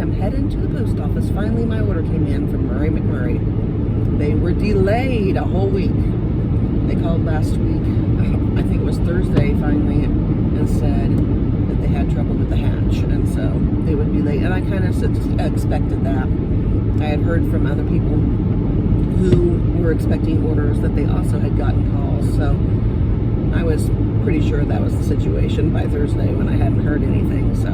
am heading to the post office. Finally, my order came in from Murray McMurray. They were delayed a whole week. They called last week, I think it was Thursday finally, and said that they had trouble with the hatch, and so they would be late. And I kind of expected that. I had heard from other people who were expecting orders that they also had gotten calls, so I was pretty sure that was the situation by Thursday when I hadn't heard anything. So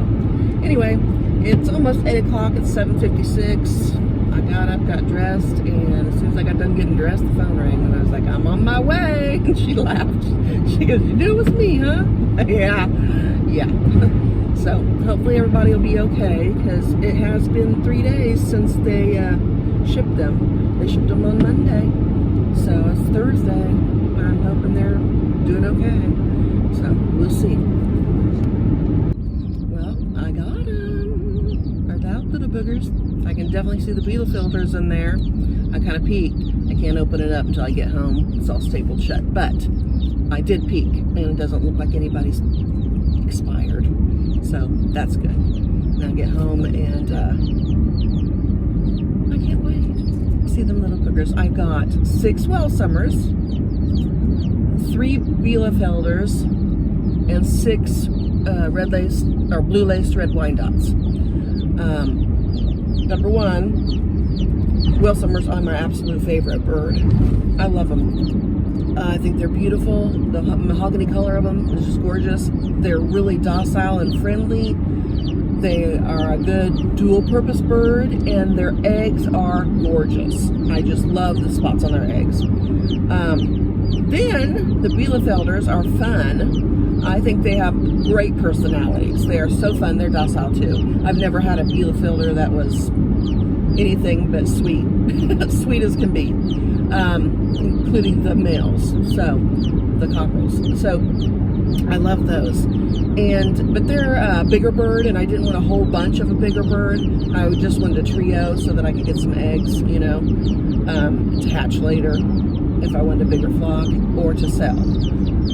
anyway, it's almost 8 o'clock. It's 7:56. I got up, got dressed, and as soon as I got done getting dressed, the phone rang, and I was like, I'm on my way. And she laughed. She goes, you knew it was me, huh? Yeah. So hopefully everybody will be okay, because it has been 3 days since they shipped them. They shipped them on Monday, so it's Thursday. I'm hoping they're doing okay. So we'll see. Well, I got them. Are out little boogers. I can definitely see the Bielefielders in there. I kind of peeked. I can't open it up until I get home. It's all stapled shut. But I did peek, and it doesn't look like anybody's expired. So that's good. Now get home, and I can't wait. See them little boogers. I got 6 Welsumers, 3 Bielefelders, and 6 red laced or blue laced red Wyandottes. Number 1, Welsumers are my absolute favorite bird. I love them. I think they're beautiful. The mahogany color of them is just gorgeous. They're really docile and friendly. They are a good dual-purpose bird, and their eggs are gorgeous. I just love the spots on their eggs. Then the Bielefelders are fun. I think they have great personalities. They are so fun. They're docile too. I've never had a Bielefelder that was anything but sweet, sweet as can be, including the males. So the cockerels. So I love those. But they're a bigger bird, and I didn't want a whole bunch of a bigger bird. I just wanted a trio so that I could get some eggs, to hatch later if I wanted a bigger flock or to sell.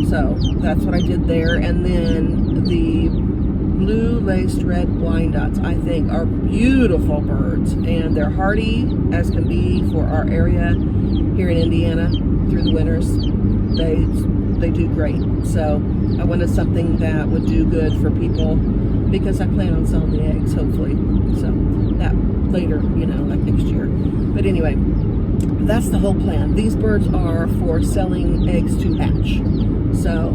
So that's what I did there. And then the blue laced red Wyandottes, I think, are beautiful birds, and they're hardy as can be for our area here in Indiana through the winters. They do great. So I wanted something that would do good for people, because I plan on selling the eggs, hopefully. So that later, like next year. But anyway, that's the whole plan. These birds are for selling eggs to hatch. So,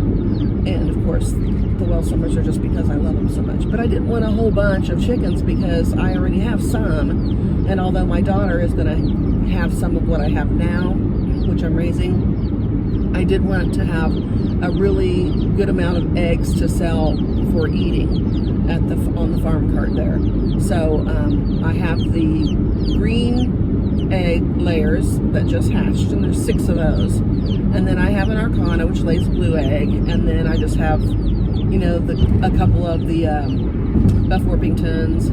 and of course, the Welsumers are just because I love them so much. But I didn't want a whole bunch of chickens because I already have some. And although my daughter is going to have some of what I have now, which I'm raising, I did want to have a really good amount of eggs to sell for eating on the farm cart there. So I have the green egg layers that just hatched, and there's 6 of those. And then I have an Arcana, which lays a blue egg, and then I just have, a couple of the Buff Orpingtons.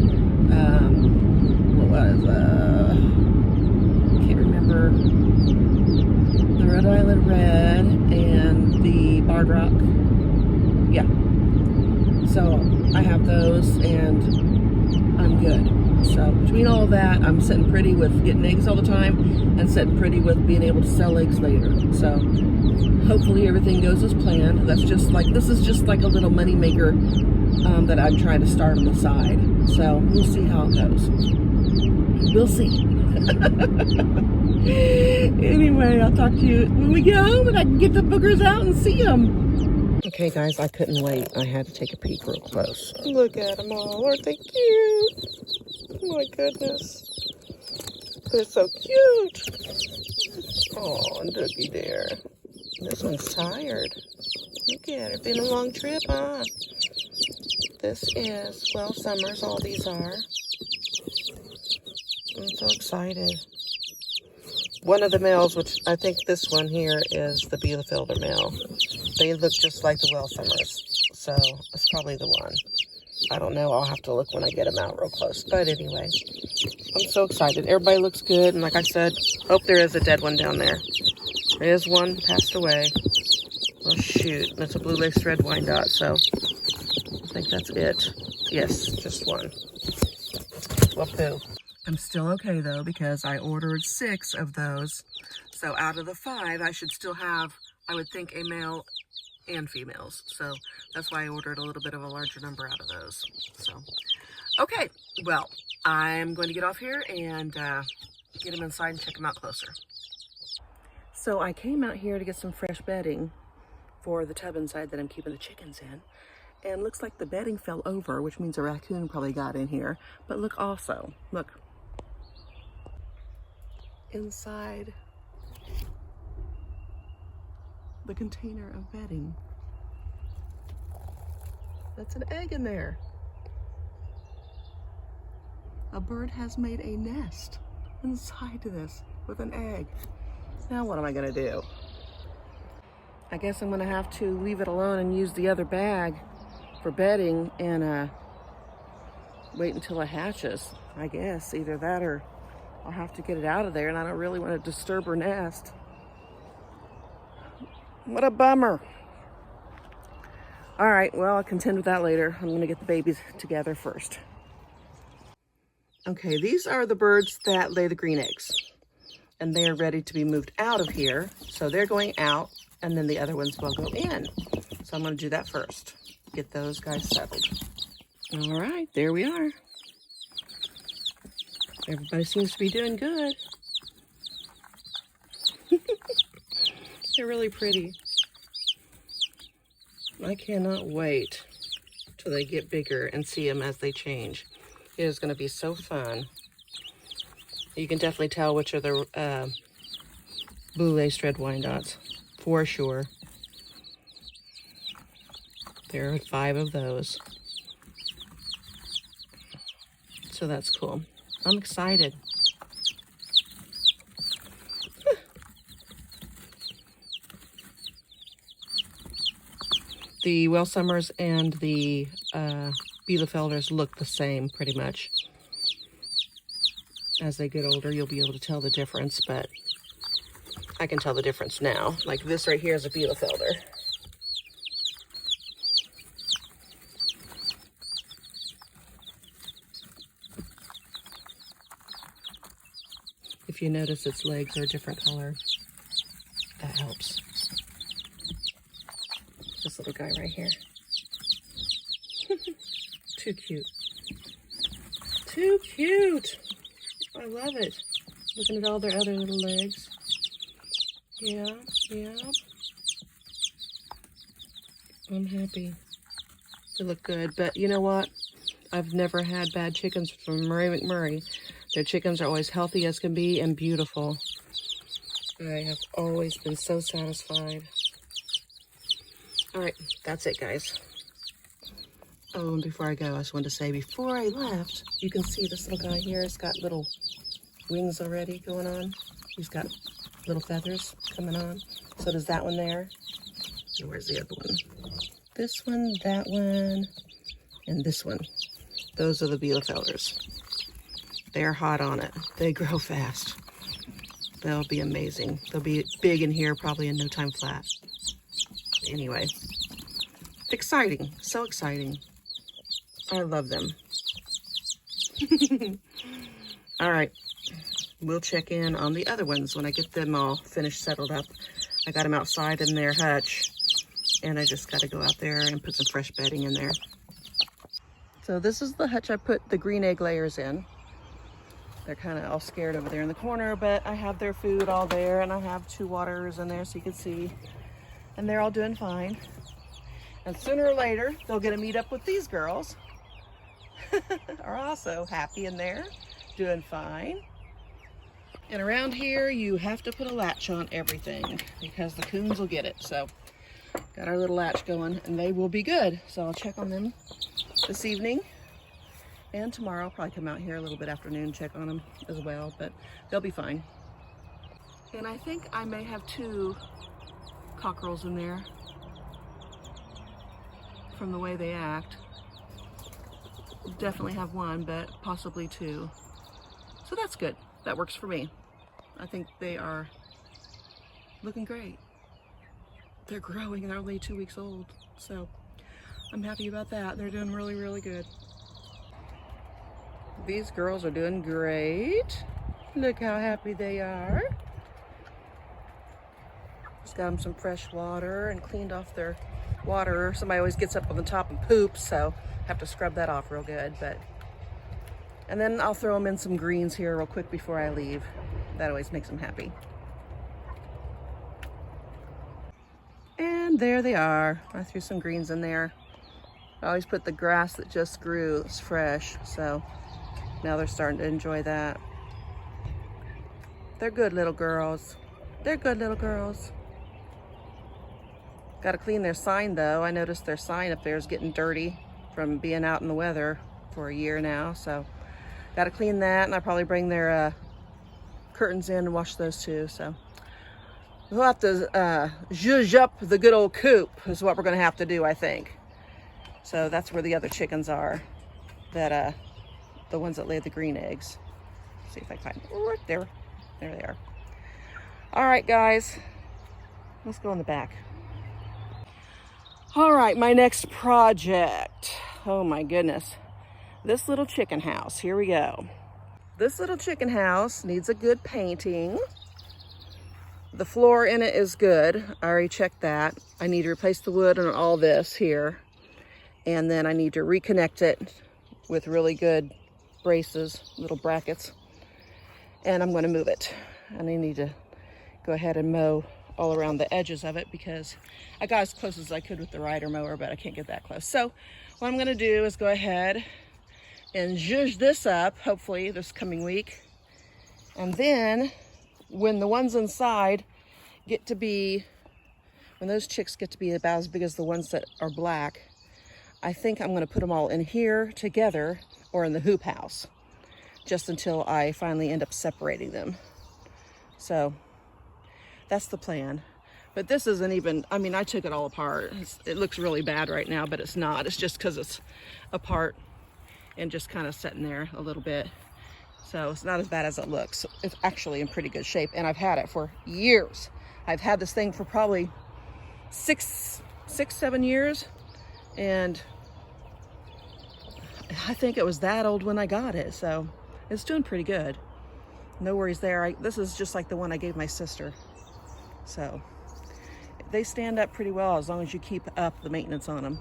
Can't remember. The Rhode Island Red and the Barred Rock. Yeah. So I have those, and I'm good. So between all of that, I'm sitting pretty with getting eggs all the time, and sitting pretty with being able to sell eggs later. So hopefully everything goes as planned. This is just like a little money maker that I'm trying to start on the side. So we'll see how it goes. We'll see. Anyway, I'll talk to you when we get home and I can get the boogers out and see them. Okay, guys, I couldn't wait. I had to take a peek real close. Look at them all. Aren't they cute? Oh, my goodness. They're so cute. Oh, Doogie there. This one's tired. Look at her. Been a long trip, huh? This is Welsumers. All these are. I'm so excited. One of the males, which I think this one here is the Bielefelder male. They look just like the Welsumers, so it's probably the one. I don't know. I'll have to look when I get them out real close. But anyway, I'm so excited. Everybody looks good, and like I said, hope there is a dead one down there. There is one passed away. Oh shoot, that's a blue laced red Wyandotte, so I think that's it. Yes, just one. Well, poo. I'm still okay though, because I ordered 6 of those. So out of the 5, I should still have, I would think, a male and females. So that's why I ordered a little bit of a larger number out of those. So, okay, well, I'm going to get off here and get them inside and check them out closer. So I came out here to get some fresh bedding for the tub inside that I'm keeping the chickens in. And looks like the bedding fell over, which means a raccoon probably got in here. But look also, look. Inside the container of bedding. That's an egg in there. A bird has made a nest inside this with an egg. Now what am I gonna do? I guess I'm gonna have to leave it alone and use the other bag for bedding and wait until it hatches. I guess either that or I'll have to get it out of there, and I don't really want to disturb her nest. What a bummer. All right, well, I'll contend with that later. I'm gonna get the babies together first. Okay, these are the birds that lay the green eggs, and they are ready to be moved out of here. So they're going out, and then the other ones will go in. So I'm gonna do that first. Get those guys settled. All right, there we are. Everybody seems to be doing good. They're really pretty. I cannot wait till they get bigger and see them as they change. It is going to be so fun. You can definitely tell which are the Blue Lace Red Wyandottes, for sure. There are 5 of those. So that's cool. I'm excited. The Welsumers and the Bielefelders look the same pretty much. As they get older, you'll be able to tell the difference, but I can tell the difference now. Like this right here is a Bielefelder. If you notice its legs are a different color, that helps. This little guy right here. Too cute. Too cute. I love it. Looking at all their other little legs. Yeah, yeah. I'm happy. They look good, but you know what? I've never had bad chickens from Murray McMurray. Their chickens are always healthy as can be and beautiful. I have always been so satisfied. All right, that's it, guys. Oh, and before I go, I just wanted to say, before I left, you can see this little guy here. It's got little wings already going on. He's got little feathers coming on. So does that one there. And where's the other one? This one, that one, and this one. Those are the Bielefelders. They're hot on it. They grow fast. They'll be amazing. They'll be big in here probably in no time flat. Anyway, exciting. So exciting. I love them. All right. We'll check in on the other ones when I get them all finished, settled up. I got them outside in their hutch, and I just got to go out there and put some fresh bedding in there. So this is the hutch I put the green egg layers in. They're kind of all scared over there in the corner, but I have their food all there, and I have 2 waters in there so you can see. And they're all doing fine. And sooner or later, they'll get to meet up with these girls. Are also happy in there, doing fine. And around here, you have to put a latch on everything because the coons will get it. So got our little latch going, and they will be good. So I'll check on them this evening. And tomorrow I'll probably come out here a little bit afternoon, check on them as well, but they'll be fine. And I think I may have 2 cockerels in there from the way they act. Definitely have 1, but possibly 2. So that's good. That works for me. I think they are looking great. They're growing. They're only 2 weeks old. So I'm happy about that. They're doing really, really good. These girls are doing great. Look how happy they are. Just got them some fresh water and cleaned off their water. Somebody always gets up on the top and poops, so have to scrub that off real good. And then I'll throw them in some greens here real quick before I leave. That always makes them happy. And there they are. I threw some greens in there. I always put the grass that just grew. It's fresh, so now they're starting to enjoy that. They're good little girls. They're good little girls. Got to clean their sign though. I noticed their sign up there is getting dirty from being out in the weather for a year now, so got to clean that, and I'll probably bring their curtains in and wash those too. So we'll have to zhuzh up the good old coop is what we're going to have to do, I think. So that's where the other chickens are, that the ones that lay the green eggs. See if I can find them. Right there. There they are. All right, guys, let's go in the back. All right, my next project. Oh my goodness. This little chicken house. Here we go. This little chicken house needs a good painting. The floor in it is good. I already checked that. I need to replace the wood on all this here. And then I need to reconnect it with really good braces, little brackets. And I'm going to move it. And I need to go ahead and mow all around the edges of it because I got as close as I could with the rider mower, but I can't get that close. So what I'm going to do is go ahead and zhuzh this up, hopefully this coming week. And then when the ones inside get to be, when those chicks get to be about as big as the ones that are black, I think I'm going to put them all in here together or in the hoop house just until I finally end up separating them. So that's the plan. But this isn't even, I mean, I took it all apart. It looks really bad right now, but it's not. It's just because it's apart and just kind of sitting there a little bit. So it's not as bad as it looks. It's actually in pretty good shape, and I've had it for years. I've had this thing for probably six, 7 years, and I think it was that old when I got it, so it's doing pretty good. No worries there. This is just like the one I gave my sister. So they stand up pretty well as long as you keep up the maintenance on them.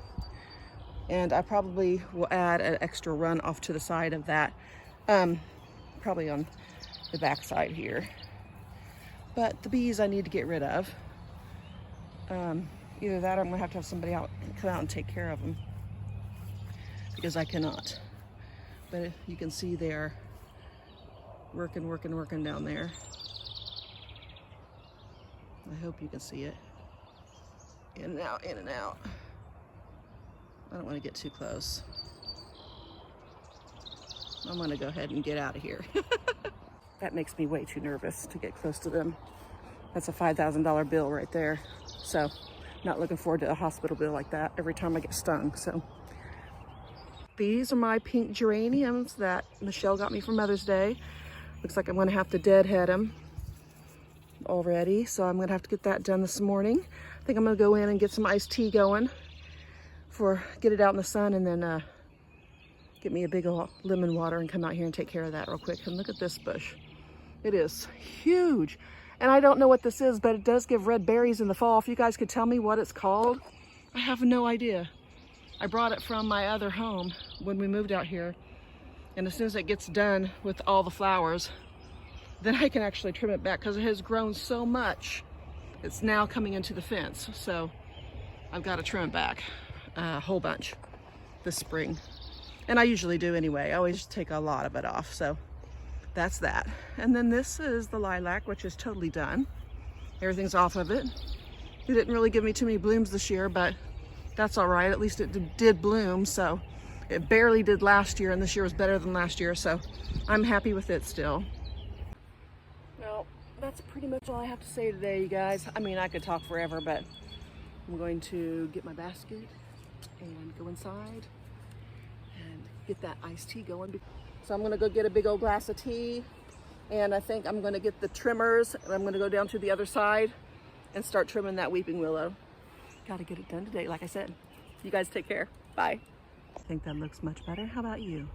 And I probably will add an extra run off to the side of that, probably on the back side here. But the bees I need to get rid of. Either that or I'm gonna have to have somebody come out and take care of them because I cannot. But you can see they're working down there. I hope you can see it. In and out, in and out. I don't want to get too close. I'm going to go ahead and get out of here. That makes me way too nervous to get close to them. That's a $5,000 bill right there. So, not looking forward to a hospital bill like that every time I get stung. So, these are my pink geraniums that Michelle got me for Mother's Day. Looks like I'm going to have to deadhead them already, so I'm going to have to get that done this morning. I think I'm going to go in and get some iced tea going get it out in the sun, and then get me a big old lemon water and come out here and take care of that real quick. And look at this bush. It is huge. And I don't know what this is, but it does give red berries in the fall. If you guys could tell me what it's called, I have no idea. I brought it from my other home when we moved out here. And as soon as it gets done with all the flowers, then I can actually trim it back because it has grown so much. It's now coming into the fence. So I've got to trim it back a whole bunch this spring. And I usually do anyway. I always take a lot of it off. So that's that. And then this is the lilac, which is totally done. Everything's off of it. It didn't really give me too many blooms this year, but that's all right. At least it did bloom. So it barely did last year, and this year was better than last year. So I'm happy with it still. Well, that's pretty much all I have to say today, you guys. I mean, I could talk forever, but I'm going to get my basket and go inside and get that iced tea going. So I'm gonna go get a big old glass of tea, and I think I'm gonna get the trimmers, and I'm gonna go down to the other side and start trimming that weeping willow. Gotta get it done today, like I said. You guys take care. Bye. I think that looks much better. How about you?